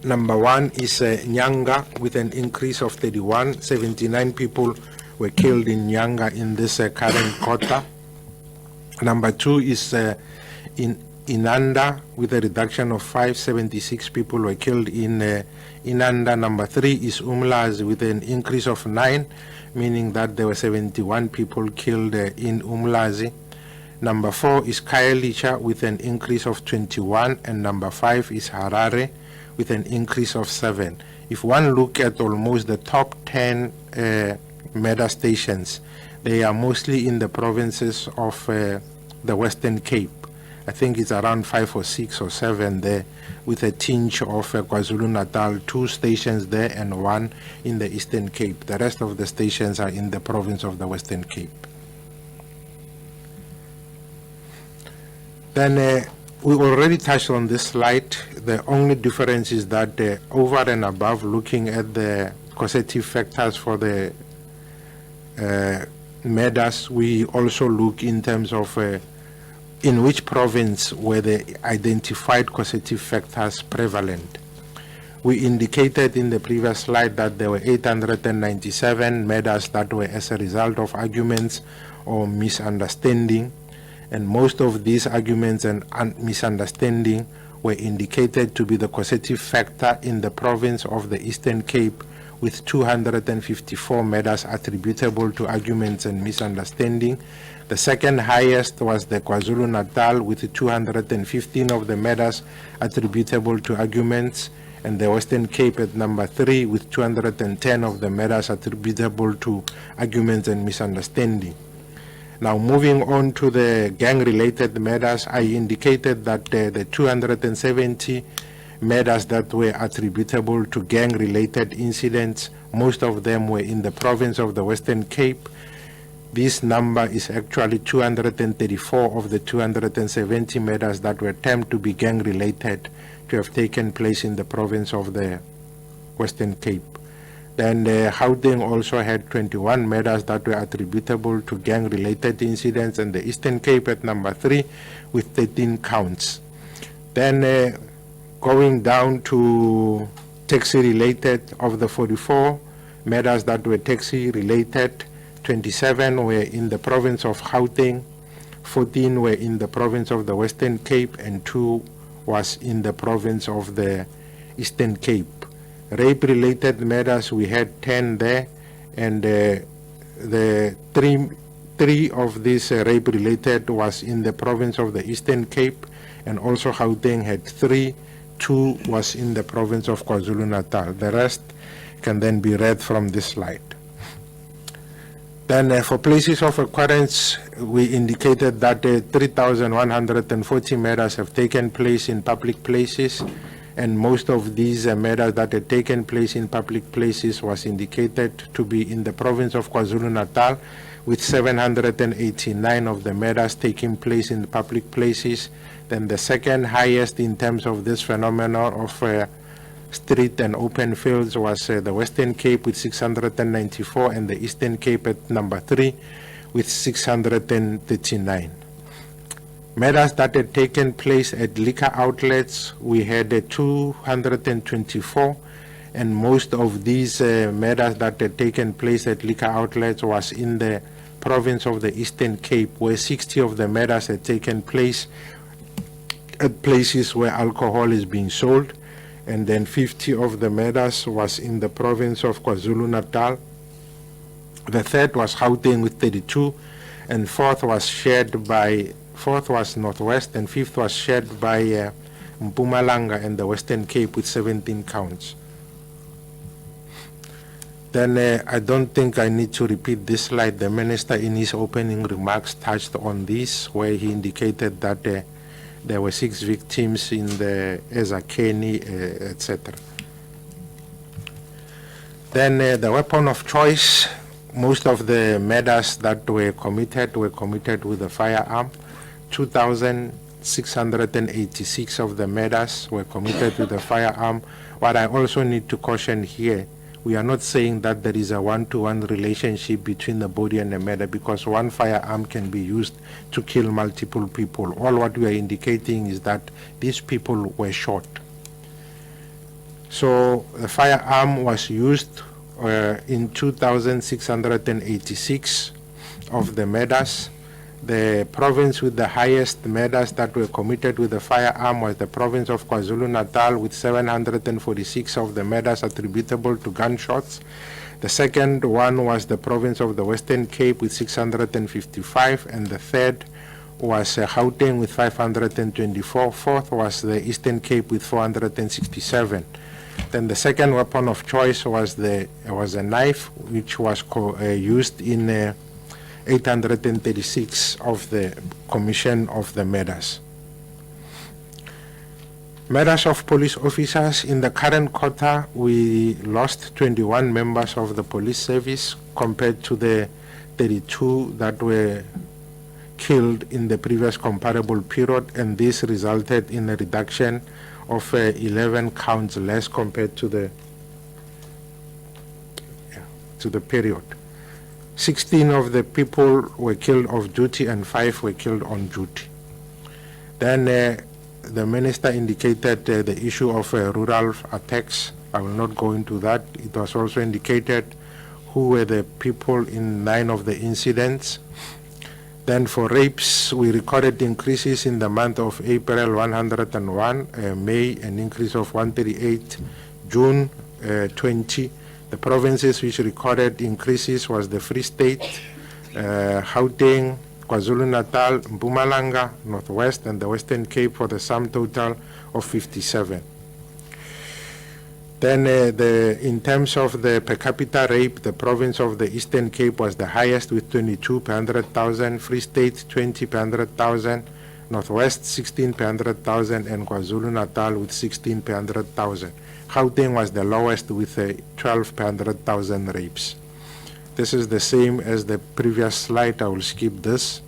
Number 1 is Nyanga with an increase of 31. 79 people were killed in Nyanga in this current quarter. Number 2 is in Inanda with a reduction of 5. 76 people were killed in Inanda. Number 3 is Umlazi with an increase of 9, meaning that there were 71 people killed in Umlazi. Number 4 is Khayelitsha with an increase of 21, and number 5 is Harare with an increase of 7. If one look at almost the top 10 MEDA stations, they are mostly in the provinces of the Western Cape. I think it's around 5 or 6 or 7 there, with a tinge of KwaZulu-Natal, 2 stations there and 1 in the Eastern Cape. The rest of the stations are in the province of the Western Cape. Then we already touched on this slide. The only difference is that over and above looking at the causative factors for the MEDAS, we also look in terms of in which province were the identified causative factors prevalent. We indicated in the previous slide that there were 897 MEDAS that were as a result of arguments or misunderstanding, and most of these arguments and misunderstanding were indicated to be the causative factor in the province of the Eastern Cape, with 254 MEDAS attributable to arguments and misunderstanding. The second highest was the KwaZulu-Natal with 215 of the MEDAS attributable to arguments, and the Western Cape at number 3 with 210 of the MEDAS attributable to arguments and misunderstanding. Now, moving on to the gang-related MEDAS, I indicated that the 270 MEDAS that were attributable to gang-related incidents, most of them were in the province of the Western Cape. This number is actually 234 of the 270 MEDAS that were termed to be gang-related to have taken place in the province of the Western Cape. Then Gauteng also had 21 MEDAS that were attributable to gang-related incidents, and the Eastern Cape at number 3 with 13 counts. Then going down to taxi-related, of the 44 MEDAS that were taxi-related, 27 were in the province of Gauteng, 14 were in the province of the Western Cape, and 2 was in the province of the Eastern Cape. Rape-related MEDAS, we had 10 there, and the three of these rape-related was in the province of the Eastern Cape, and also Gauteng had 3. 2 was in the province of KwaZulu-Natal. The rest can then be read from this slide. Then for places of occurrence, we indicated that 3,140 MEDAS have taken place in public places, and most of these MEDAS that had taken place in public places was indicated to be in the province of KwaZulu-Natal, with 789 of the MEDAS taking place in public places. Then the second highest in terms of this phenomenon of street and open fields was the Western Cape with 694, and the Eastern Cape at number 3 with 639. MEDAS that had taken place at liquor outlets, we had 224, and most of these MEDAS that had taken place at liquor outlets was in the province of the Eastern Cape, where 60 of the MEDAS had taken place at places where alcohol is being sold, and then 50 of the MEDAS was in the province of KwaZulu-Natal. The third was Gauteng with 32, and fourth was Northwest, and fifth was shared by Mpumalanga and the Western Cape with 17 counts. Then I don't think I need to repeat this slide. The minister in his opening remarks touched on this, where he indicated that there were 6 victims in the Ezakeni, etc. Then the weapon of choice, most of the MEDAS that were committed with a firearm. 2,686 of the MEDAS were committed with a firearm. What I also need to caution here, we are not saying that there is a one-to-one relationship between the body and the MEDA, because one firearm can be used to kill multiple people. All what we are indicating is that these people were shot. So the firearm was used in 2,686 of the murders. The province with the highest murders that were committed with the firearm was the province of KwaZulu-Natal, with 746 of the murders attributable to gunshots. The second one was the province of the Western Cape with 655, and the third was Gauteng with 524. Fourth was the Eastern Cape with 467. Then the second weapon of choice was a knife, which was used in 836 of the commission of the murders. Murders of police officers. In the current quarter, we lost 21 members of the police service compared to the 32 that were killed in the previous comparable period, and this resulted in a reduction of 11 counts less compared to the period. 16 of the people were killed off duty and 5 were killed on duty. Then the minister indicated the issue of rural attacks. I will not go into that. It was also indicated who were the people in 9 of the incidents. Then for rapes, we recorded increases in the month of April, 101, May an increase of 138, June 20. The provinces which recorded increases was the Free State, Gauteng, KwaZulu-Natal, Mpumalanga, Northwest, and the Western Cape, for the sum total of 57. Then in terms of the per capita rape, the province of the Eastern Cape was the highest with 22 per 100,000, Free State 20 per 100,000, Northwest 16 per 100,000, and KwaZulu-Natal with 16 per 100,000. Gauteng was the lowest with 12 per 100,000 rapes. This is the same as the previous slide. I will skip this.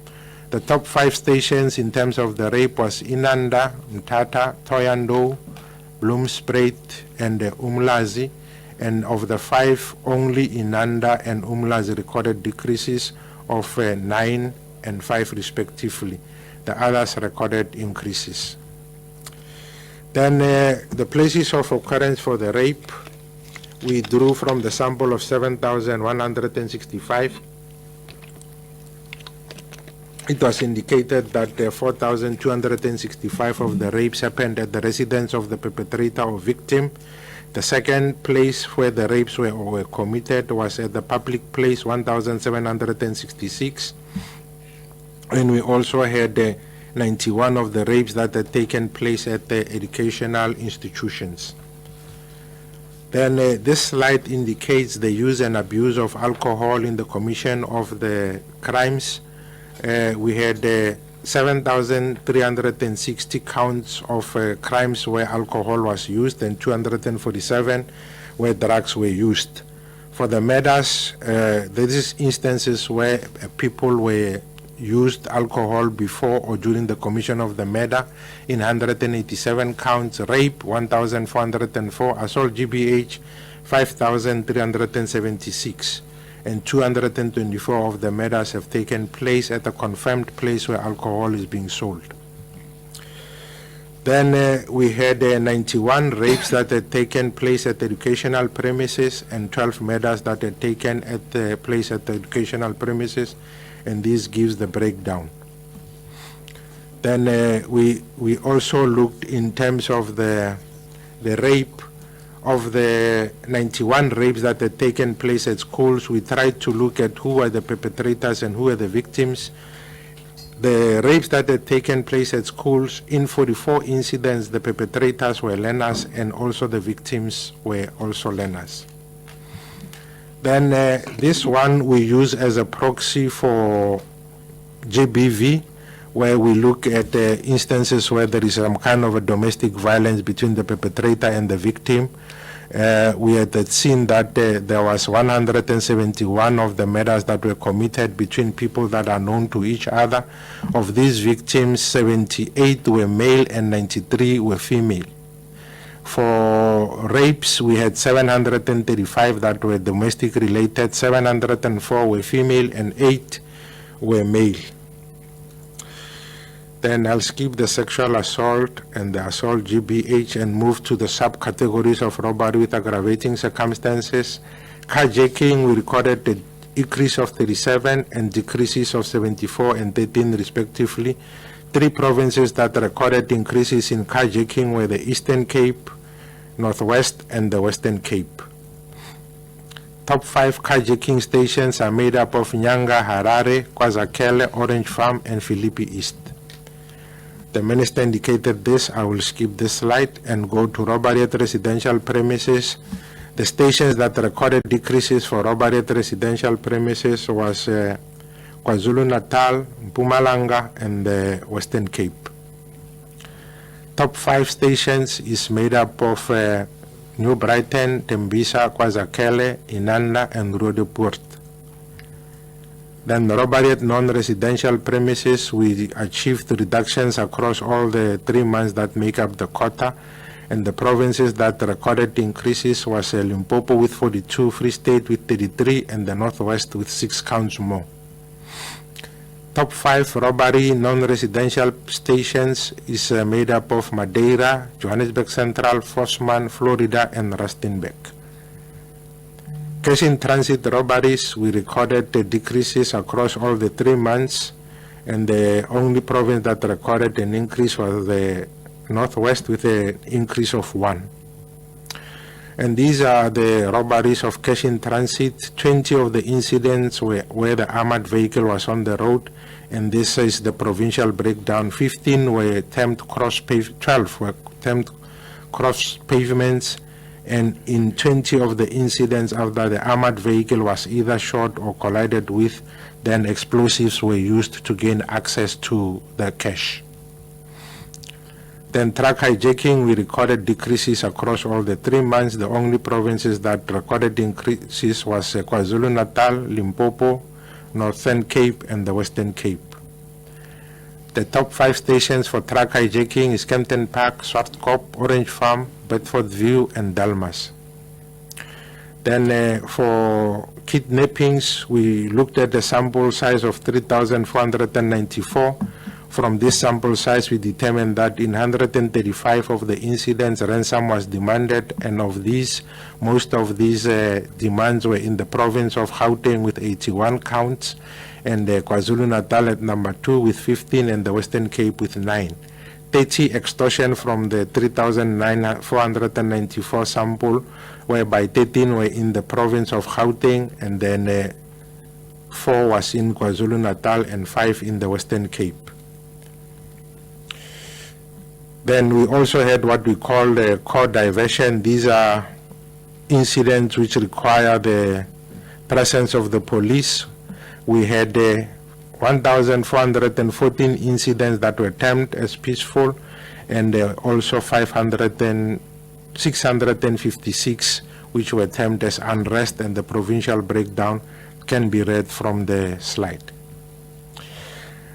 The top 5 stations in terms of the rape was Inanda, Mthatha, Thohoyandou, Bloemspruit, and Umlazi. And of the 5, only Inanda and Umlazi recorded decreases of 9 and 5 respectively. The others recorded increases. Then the places of occurrence for the rape, we drew from the sample of 7,165. It was indicated that 4,265 of the rapes happened at the residence of the perpetrator or victim. The second place where the rapes were committed was at the public place, 1,766. And we also had 91 of the rapes that had taken place at the educational institutions. Then this slide indicates the use and abuse of alcohol in the commission of the crimes. We had 7,360 counts of crimes where alcohol was used, and 247 where drugs were used. For the murders, there is instances where people were used alcohol before or during the commission of the murder in 187 counts, rape 1,404, assault GBH 5,376, and 224 of the murders have taken place at a confirmed place where alcohol is being sold. Then we had 91 rapes that had taken place at educational premises and 12 murders that had taken place at the educational premises, and this gives the breakdown. Then we also looked in terms of the rape. Of the 91 rapes that had taken place at schools, we tried to look at who were the perpetrators and who were the victims. The rapes that had taken place at schools, in 44 incidents, the perpetrators were learners and also the victims were also learners. Then this one we use as a proxy for GBV, where we look at instances where there is some kind of a domestic violence between the perpetrator and the victim. We had seen that there was 171 of the murders that were committed between people that are known to each other. Of these victims, 78 were male and 93 were female. For rapes, we had 735 that were domestic related, 704 were female, and 8 were male. Then I'll skip the sexual assault and the assault GBH and move to the subcategories of robbery with aggravating circumstances. Carjacking, we recorded a increase of 37 and decreases of 74 and 13 respectively. 3 provinces that recorded increases in carjacking were the Eastern Cape, Northwest, and the Western Cape. Top 5 carjacking stations are made up of Nyanga, Harare, KwaZakele, Orange Farm, and Philippi East. The Minister indicated this. I will skip this slide and go to robbery at residential premises. The stations that recorded decreases for robbery at residential premises was KwaZulu-Natal, Mpumalanga, and the Western Cape. Top 5 stations is made up of New Brighton, Tembisa, KwaZakele, Inanda, and Roodepoort. Then robbery at non-residential premises, we achieved reductions across all the 3 months that make up the quarter, and the provinces that recorded increases was Limpopo with 42, Free State with 33, and the Northwest with 6 counts more. Top 5 robbery non-residential stations is made up of Madeira, Johannesburg Central, Forsman, Florida, and Rustenburg. Cash in transit robberies, we recorded the decreases across all the 3 months, and the only province that recorded an increase was the Northwest with an increase of 1. And these are the robberies of cash in transit. 20 of the incidents where the armored vehicle was on the road, and this is the provincial breakdown. 15 were 12 were attempt cross pavements, and in 20 of the incidents after the armored vehicle was either shot or collided with, then explosives were used to gain access to the cash. Then truck hijacking, we recorded decreases across all the 3 months. The only provinces that recorded increases was KwaZulu-Natal, Limpopo, Northern Cape, and the Western Cape. The top 5 stations for truck hijacking is Kempton Park, Swartkop, Orange Farm, Bedford View, and Dalmas. Then for kidnappings, we looked at the sample size of 3,494. From this sample size, we determined that in 135 of the incidents, ransom was demanded, and of these, most of these demands were in the province of Gauteng with 81 counts, and KwaZulu-Natal at number 2 with 15, and the Western Cape with 9. 30 extortion from the 3,494 sample, whereby 13 were in the province of Gauteng, and then 4 was in KwaZulu-Natal and 5 in the Western Cape. Then we also had what we call the core diversion. These are incidents which require the presence of the police. We had 1,414 incidents that were termed as peaceful, and also 656 which were termed as unrest, and the provincial breakdown can be read from the slide.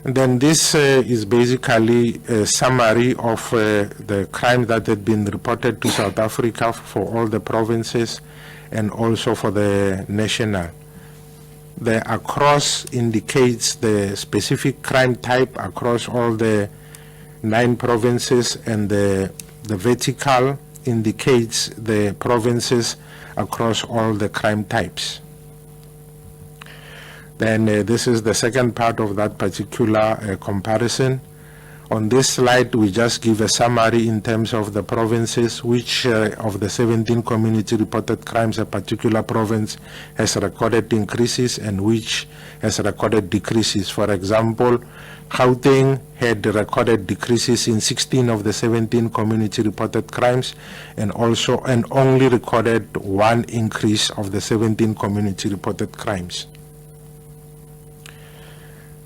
And then this is basically a summary of the crime that had been reported to South Africa for all the provinces and also for the national. The across indicates the specific crime type across all the 9 provinces, and the vertical indicates the provinces across all the crime types. Then this is the second part of that particular comparison. On this slide, we just give a summary in terms of the provinces, which of the 17 community reported crimes a particular province has recorded increases and which has recorded decreases. For example, Gauteng had recorded decreases in 16 of the 17 community reported crimes, and only recorded 1 increase of the 17 community reported crimes.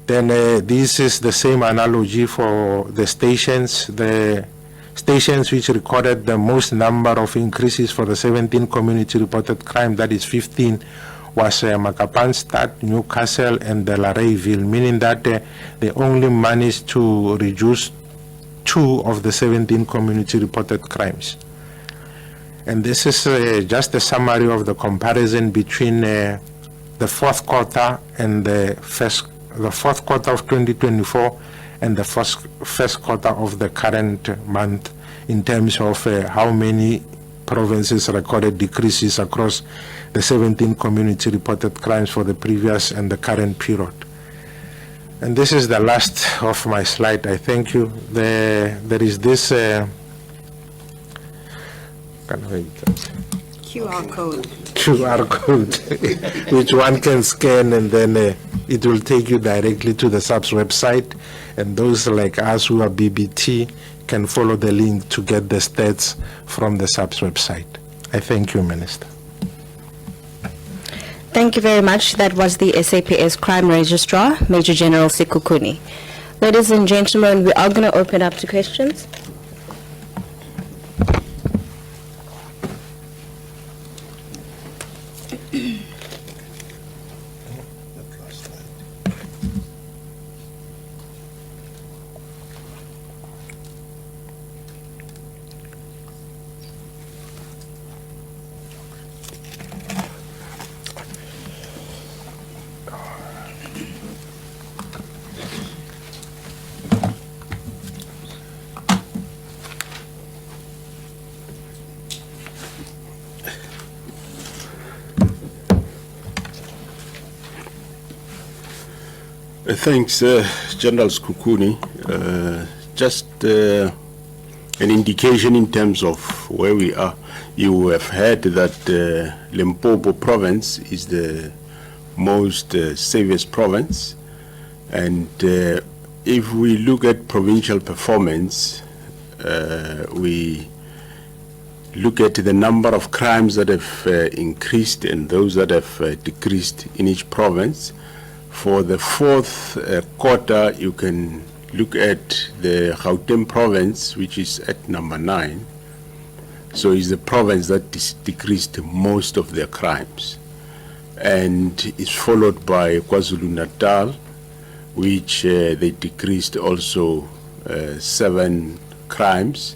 Then this is the same analogy for the stations. The stations which recorded the most number of increases for the 17 community reported crime, that is 15, was Makapanstad, Newcastle, and Larreyville, meaning that they only managed to reduce 2 of the 17 community reported crimes. And this is just a summary of the comparison between the fourth quarter and the fourth quarter of 2024 and the first quarter of the current month in terms of how many provinces recorded decreases across the 17 community reported crimes for the previous and the current period. And this is the last of my slide. I thank you. There is this QR code which one can scan, and then it will take you directly to the SABC website, and those like us who are BBT can follow the link to get the stats from the SABC website. I thank you, Minister. Thank you very much. That was the SAPS Crime Registrar, Major General Sekhukhune. Ladies and gentlemen, we are going to open up to questions. Thanks, General Sekhukhune. Just an indication in terms of where we are. You have heard that Limpopo province is the most safest province, and if we look at provincial performance, we look at the number of crimes that have increased and those that have decreased in each province. For the fourth quarter, you can look at the Gauteng province, which is at number 9. So it's the province that decreased most of their crimes. And it's followed by KwaZulu-Natal, which they decreased also 7 crimes.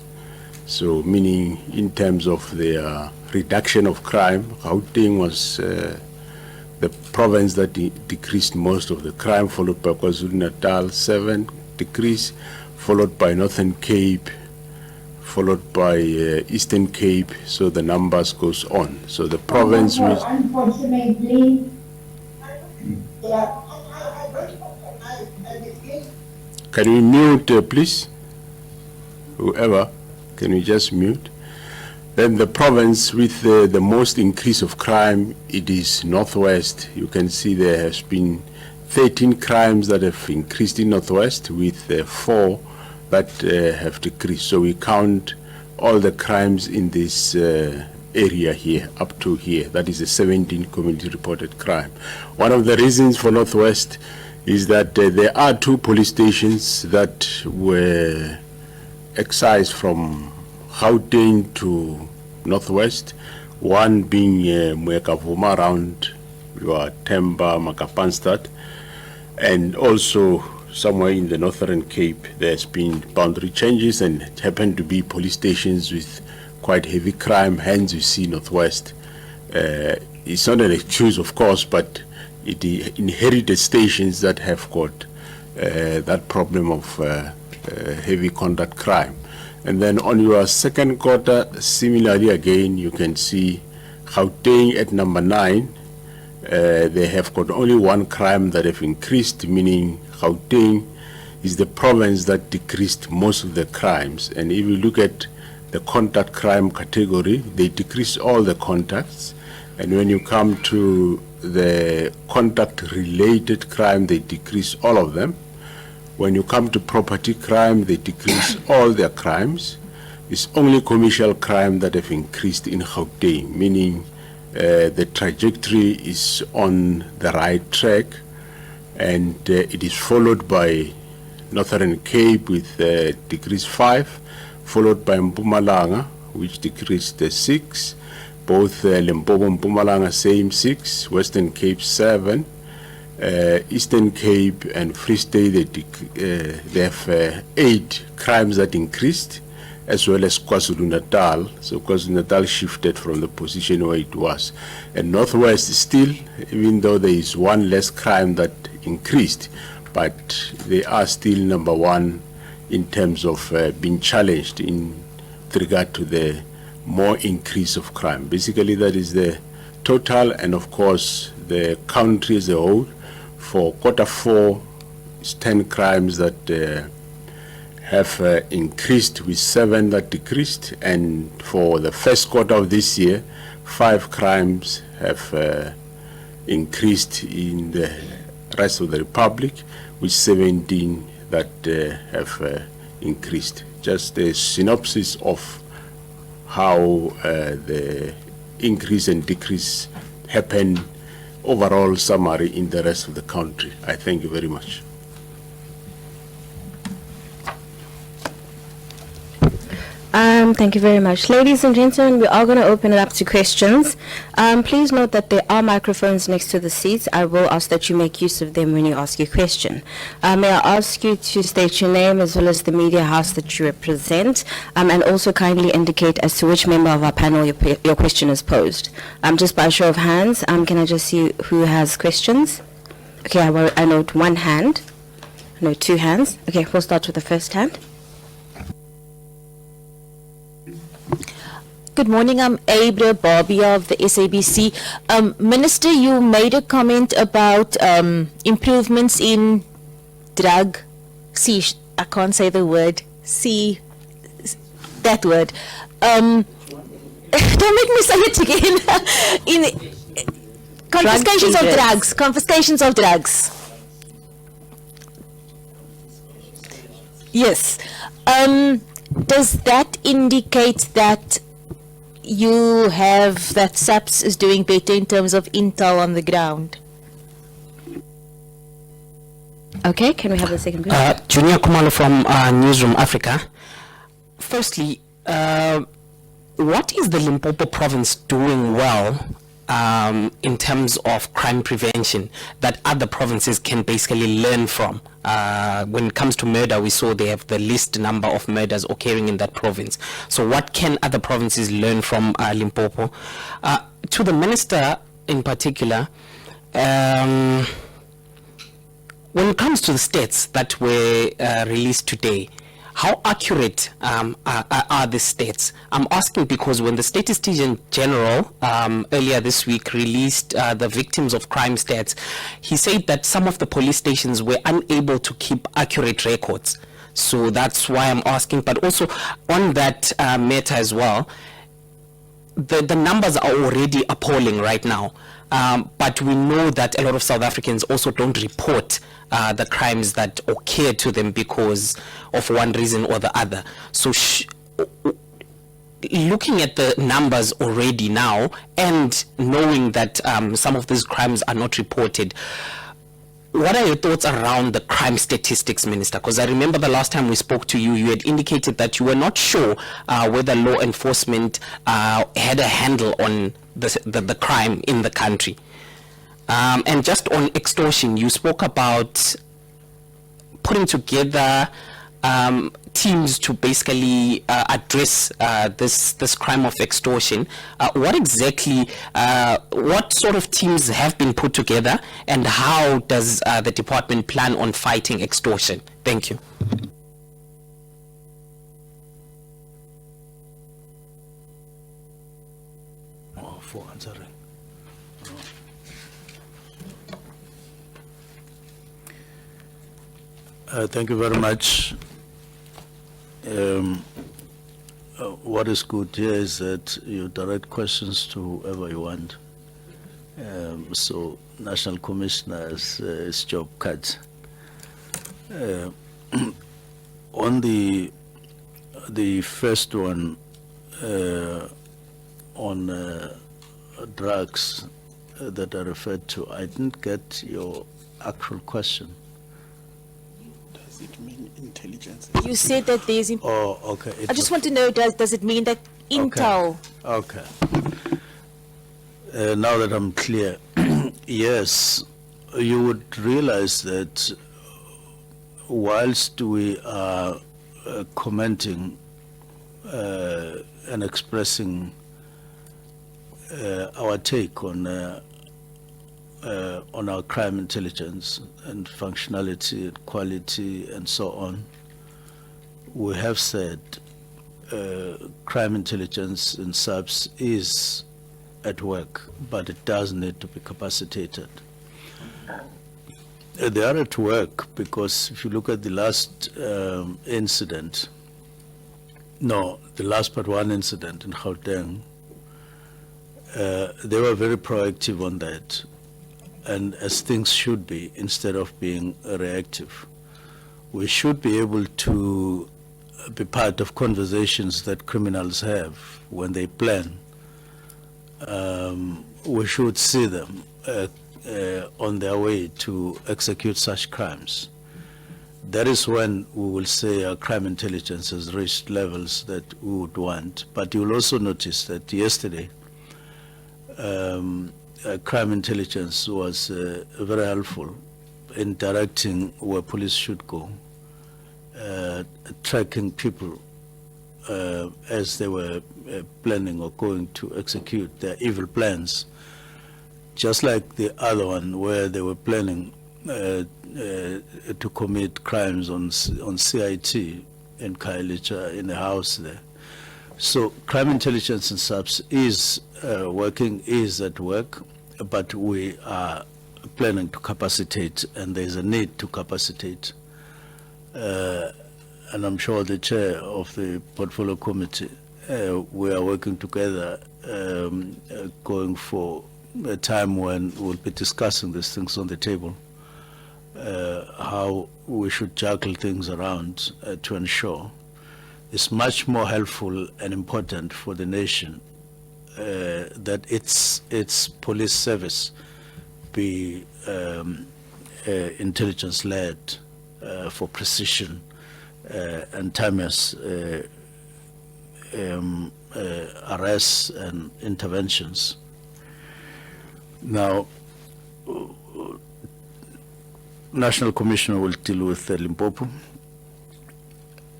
So meaning in terms of their reduction of crime, Gauteng was the province that decreased most of the crime, followed by KwaZulu-Natal, 7 decrease, followed by Northern Cape, followed by Eastern Cape, so the numbers goes on. So the province which... Unfortunately... Can we mute, please? Whoever, can we just mute? Then the province with the most increase of crime, it is Northwest. You can see there has been 13 crimes that have increased in Northwest, with 4 that have decreased. So we count all the crimes in this area here, up to here. That is a 17 community reported crime. One of the reasons for Northwest is that there are 2 police stations that were excised from Gauteng to Northwest, one being Mwekavuma around your Temba, Makapanstad, and also somewhere in the Northern Cape there's been boundary changes, and it happened to be police stations with quite heavy crime. Hence you see Northwest. It's not an excuse, of course, but it inherited stations that have got that problem of heavy conduct crime. And then on your second quarter, similarly again, you can see Gauteng at number 9. They have got only 1 crime that have increased, meaning Gauteng is the province that decreased most of the crimes. And if you look at the contact crime category, they decreased all the contacts. And when you come to the contact-related crime, they decrease all of them. When you come to property crime, they decrease all their crimes. It's only commercial crime that have increased in Gauteng, meaning the trajectory is on the right track, and it is followed by Northern Cape with decrease 5, followed by Mpumalanga, which decreased 6. Both Limpopo and Mpumalanga same 6, Western Cape 7, Eastern Cape and Free State they have 8 crimes that increased, as well as KwaZulu-Natal. So KwaZulu-Natal shifted from the position where it was. And Northwest still, even though there is 1 less crime that increased, but they are still number one in terms of being challenged in regard to the more increase of crime. Basically, that is the total, and of course, the country as a whole. For Q4, it's 10 crimes that have increased, with 7 that decreased, and for the first quarter of this year, 5 crimes have increased in the rest of the Republic, with 17 that have increased. Just a synopsis of how the increase and decrease happen, overall summary in the rest of the country. I thank you very much. Thank you very much. Ladies and gentlemen, we are going to open it up to questions. Please note that there are microphones next to the seats. I will ask that you make use of them when you ask your question. May I ask you to state your name as well as the media house that you represent, and also kindly indicate as to which member of our panel your question is posed. Just by a show of hands, can I just see who has questions? Okay, I note one hand. I note 2 hands. Okay, we'll start with the first hand. Good morning, I'm Abra Barbie of the SABC. Minister, you made a comment about improvements in drug, I can't say the word, that word. Don't make me say it again. In confiscations of drugs. Yes. Does that indicate that you have that SAPS is doing better in terms of intel on the ground? Okay, can we have the second question? Junior Kumalo from Newsroom Africa. Firstly, what is the Limpopo province doing well in terms of crime prevention that other provinces can basically learn from? When it comes to murder, we saw they have the least number of murders occurring in that province. So what can other provinces learn from Limpopo? To the minister in particular, when it comes to the stats that were released today, how accurate are the stats? I'm asking because when the Statistician General earlier this week released the victims of crime stats, he said that some of the police stations were unable to keep accurate records. So that's why I'm asking. But also on that matter as well, the numbers are already appalling right now. But we know that a lot of South Africans also don't report the crimes that occur to them because of one reason or the other. So looking at the numbers already now and knowing that some of these crimes are not reported, what are your thoughts around the crime statistics, Minister? Because I remember the last time we spoke to you, you had indicated that you were not sure whether law enforcement had a handle on the crime in the country. And just on extortion, you spoke about putting together teams to basically address this crime of extortion. What exactly, what sort of teams have been put together, and how does the department plan on fighting extortion? Thank you. For answering. Thank you very much. What is good here is that you direct questions to whoever you want. So National Commissioner is job cut. On the first one, on drugs that are referred to, I didn't get your actual question. Does it mean intelligence? You said that there's... Oh, okay. I just want to know, does it mean that intel... Okay. Now that I'm clear, yes, you would realize that whilst we are commenting and expressing our take on on our crime intelligence and functionality and quality and so on, we have said crime intelligence in SABC is at work, but it does need to be capacitated. They are at work because if you look at the last incident, the last but one incident in Gauteng, they were very proactive on that, and as things should be, instead of being reactive. We should be able to be part of conversations that criminals have when they plan. We should see them on their way to execute such crimes. That is when we will say our crime intelligence has reached levels that we would want. But you will also notice that yesterday, crime intelligence was very helpful in directing where police should go, tracking people as they were planning or going to execute their evil plans. Just like the other one where they were planning to commit crimes on CIT in Kailicha, in a house there. So crime intelligence in SABC is working, is at work, but we are planning to capacitate, and there's a need to capacitate. And I'm sure the chair of the portfolio committee, we are working together, going for a time when we'll be discussing these things on the table, how we should juggle things around to ensure it's much more helpful and important for the nation that its police service be intelligence-led for precision and timeless arrests and interventions. Now, National Commissioner will deal with Limpopo.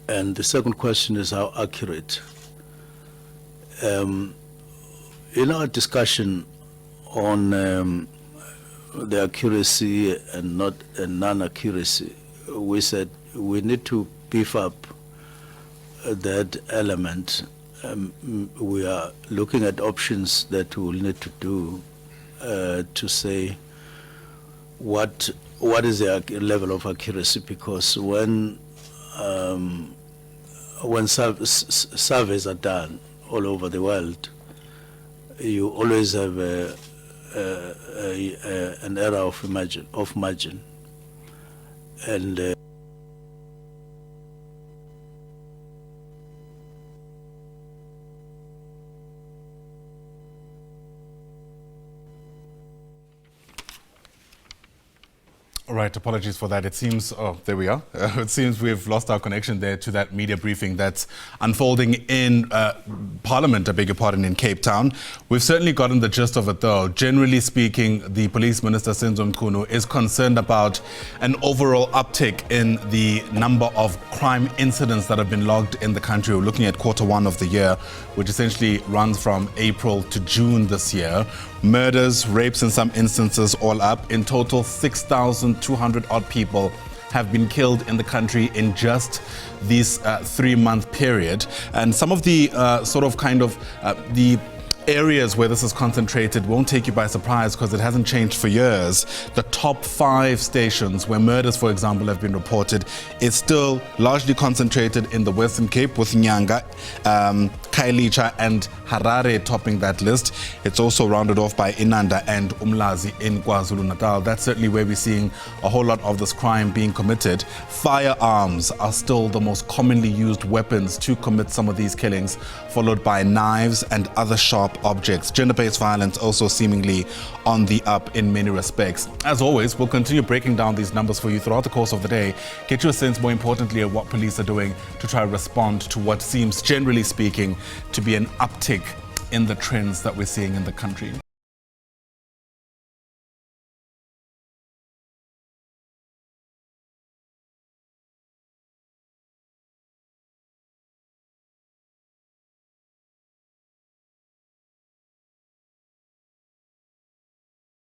And the second question is how accurate. In our discussion on the accuracy and non-accuracy, we said we need to beef up that element. We are looking at options that we will need to do to say what is the level of accuracy, because when surveys are done all over the world, you always have an error of margin, and All right, apologies for that. It seems, there we are. It seems we've lost our connection there to that media briefing that's unfolding in Parliament, I beg your pardon, in Cape Town. We've certainly gotten the gist of it though. Generally speaking, the Police Minister Senzo Mchunu is concerned about an overall uptick in the number of crime incidents that have been logged in the country. We're looking at Q1 of the year, which essentially runs from April to June this year. Murders, rapes in some instances all up. In total, 6,200 odd people have been killed in the country in just this 3-month period. And some of the the areas where this is concentrated won't take you by surprise because it hasn't changed for years. The top 5 stations where murders, for example, have been reported is still largely concentrated in the Western Cape, with Nyanga, Kailicha and Harare topping that list. It's also rounded off by Inanda and Umlazi in KwaZulu-Natal. That's certainly where we're seeing a whole lot of this crime being committed. Firearms are still the most commonly used weapons to commit some of these killings, followed by knives and other sharp objects. Gender-based violence also seemingly on the up in many respects. As always, we'll continue breaking down these numbers for you throughout the course of the day, get you a sense, more importantly, of what police are doing to try to respond to what seems, generally speaking, to be an uptick in the trends that we're seeing in the country.